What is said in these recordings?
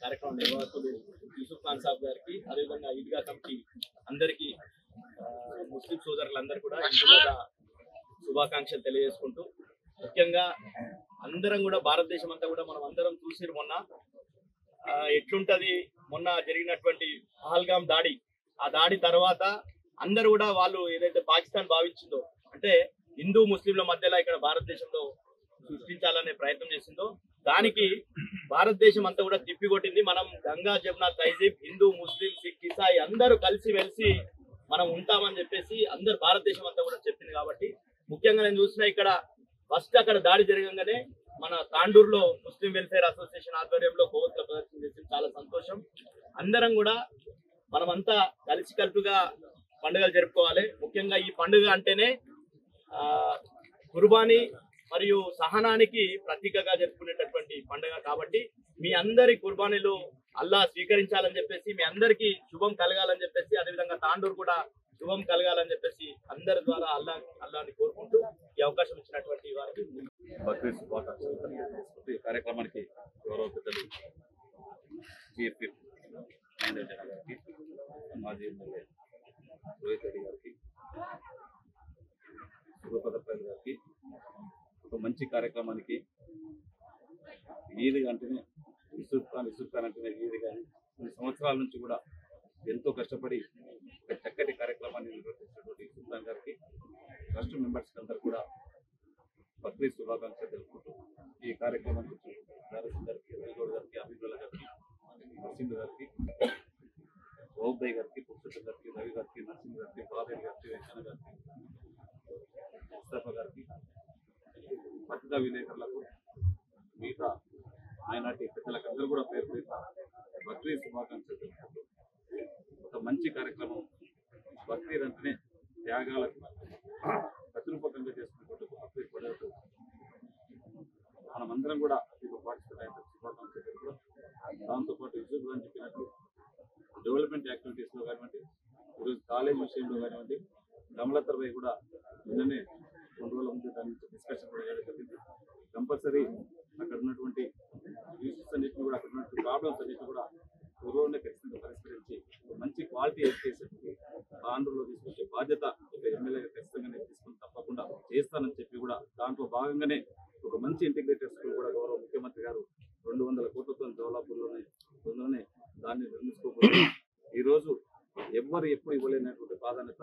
కార్యక్రమం నిర్వాహకులు యూసుఫ్ ఖాన్ సాబ్ గారికి, అదేవిధంగా ఈద్గా కమిటీ అందరికీ, ముస్లిం సోదరులందరూ కూడా శుభాకాంక్షలు తెలియజేసుకుంటూ, ముఖ్యంగా అందరం కూడా భారతదేశం అంతా కూడా మనం అందరం చూసిరు మొన్న ఎట్లుంటది. మొన్న జరిగినటువంటి పహల్గాం దాడి, ఆ దాడి తర్వాత అందరూ కూడా వాళ్ళు ఏదైతే పాకిస్తాన్ భావించిందో, అంటే హిందూ ముస్లింల మధ్యలో ఇక్కడ భారతదేశంలో సృష్టించాలనే ప్రయత్నం చేసిందో, దానికి భారతదేశం అంతా కూడా తిప్పికొట్టింది. మనం గంగా జమునా తహజీబ్, హిందూ ముస్లిం సిక్ ఇసాయి అందరూ కలిసి వెలిసి మనం ఉంటామని చెప్పేసి అందరు భారతదేశం అంతా కూడా చెప్పింది. కాబట్టి ముఖ్యంగా నేను చూసిన ఇక్కడ ఫస్ట్ అక్కడ దాడి జరగగానే మన తాండూరులో ముస్లిం వెల్ఫేర్ అసోసియేషన్ ఆధ్వర్యంలో కొవ్వొత్తుల ప్రదర్శన చేసి చాలా సంతోషం. అందరం కూడా మనమంతా కలిసికట్టుగా పండుగలు జరుపుకోవాలి. ముఖ్యంగా ఈ పండుగ అంటేనే కుర్బానీ మరియు సహనానికి ప్రతీకగా జరుపుకునేటటువంటి పండుగ. కాబట్టి మీ అందరి కుర్బానీలు అల్లా స్వీకరించాలని చెప్పేసి, మీ అందరికీ శుభం కలగాలని చెప్పేసి, అదేవిధంగా తాండూరు కూడా శుభం కలగాలని చెప్పేసి అందరి ద్వారా అల్లాని కోరుకుంటూ ఈ అవకాశం ఇచ్చినటువంటి వారికి బక్రీద్ శుభాకాంక్షలు తెలియజేసుకుంటూ ఈ కార్యక్రమానికి గౌరవ పెద్దలు జిఎఫ్పి మహేందర్ జన గారికి, మాజీ ఎమ్మెల్యే రోహిత్ రెడ్డి గారికి, శుభపదప్రసాద్ గారికి, ఒక మంచి కార్యక్రమానికి ఈద్ అంటేనే యూసుఫ్ ఖాన్ అంటేనే ఈద్ కానీ కొన్ని సంవత్సరాల నుంచి కూడా ఎంతో కష్టపడి ఒక చక్కటి కార్యక్రమాన్ని నిర్వర్తించినటువంటి యూసుఫ్ ఖాన్ గారికి, ట్రస్ట్ మెంబర్స్ అందరూ కూడా బక్రీద్ శుభాకాంక్షలు తెలుపుకుంటూ ఈ కార్యక్రమానికి నరసింహ్ గారికి, వెల్గౌడ్ గారికి, అభివృద్ధి గారికి, నరసింహ్ గారికి, బౌద్ధయ్య గారికి, పురుషోత్తం గారికి, రవి గారికి, నరసింహ్ గారికి, బాబేరి గారికి, వెంకన్న గారికి, ముస్తఫా గారికి, పత్రికా విలేకరులకు, మిగతా మైనార్టీ పెద్దలకు అందరూ కూడా పేరు బక్రీద్ శుభాకాంక్షలు తెలుపుకుంటూ ఒక మంచి కార్యక్రమం. బక్రీద్ అంటేనే త్యాగాలకు ప్రతిరూపకంగా చేసుకున్నటువంటి బక్రీద్ పండుగకు మనమందరం కూడా పార్టిసిపేట్ అయిన శుభాకాంక్షలు తెలుపుతాం. దాంతోపాటు యూసుఫ్ గారు చెప్పినట్టు డెవలప్మెంట్ యాక్టివిటీస్లో కానివ్వండి, ఈరోజు కాలేజ్ విషయంలో కానివ్వండి, గమలతర్పై కూడా నిన్ననే 2 రోజుల ముందు దాని డిస్కషన్ కూడా చేయడం జరిగింది. కంపల్సరీ అక్కడ ఉన్నటువంటి ఇష్యూస్ అన్నింటినీ కూడా, అక్కడ ఉన్నటువంటి ప్రాబ్లమ్స్ అన్నింటినీ కూడా త్వరలోనే ఖచ్చితంగా పరిష్కరించి మంచి క్వాలిటీ ఎడ్యుకేషన్ ఆంధ్రలో తీసుకొచ్చే బాధ్యత ఒక ఎమ్మెల్యేగా ఖచ్చితంగా నేను తీసుకుని తప్పకుండా చేస్తానని చెప్పి కూడా దాంట్లో భాగంగానే ఒక మంచి ఇంటిగ్రేటెడ్ స్కూల్ కూడా గౌరవ ముఖ్యమంత్రి గారు 200 కోట్లతో డెవలప్లోనే దాన్ని నిర్మించుకోబోతున్నారు. ఈరోజు ఎవ్వరు ఎప్పుడు ఇవ్వలేనటువంటి ప్రాధాన్యత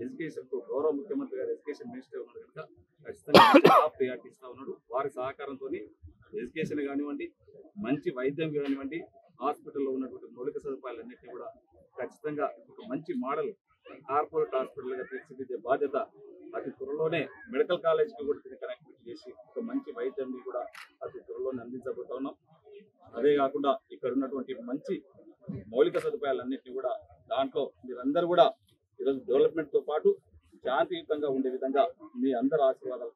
ఎడ్యుకేషన్ కు గౌరవ ముఖ్యమంత్రి గారు ఎడ్యుకేషన్ మినిస్టర్ ఉన్నారు కనుక ఖచ్చితంగా టాప్ ప్రియారిటీ ఇస్తా ఉన్నాడు. వారి సహకారంతో ఎడ్యుకేషన్ కానివ్వండి, మంచి వైద్యం కానివ్వండి, హాస్పిటల్లో ఉన్నటువంటి మౌలిక సదుపాయాలన్నింటినీ కూడా ఖచ్చితంగా ఒక మంచి మోడల్ కార్పొరేట్ హాస్పిటల్గా తీర్చిదిద్దే బాధ్యత అతి త్వరలోనే మెడికల్ కాలేజ్కి కూడా దీన్ని కనెక్టివిటీ చేసి ఒక మంచి వైద్యాన్ని కూడా అతి త్వరలోనే అందించబోతా ఉన్నాం. అదే కాకుండా ఇక్కడ ఉన్నటువంటి మంచి మౌలిక సదుపాయాలన్నింటినీ కూడా దాంట్లో మీరందరూ కూడా ఈరోజు డెవలప్మెంట్తో పాటు శాంతియుతంగా ఉండే విధంగా మీ అందరి ఆశీర్వాదాలు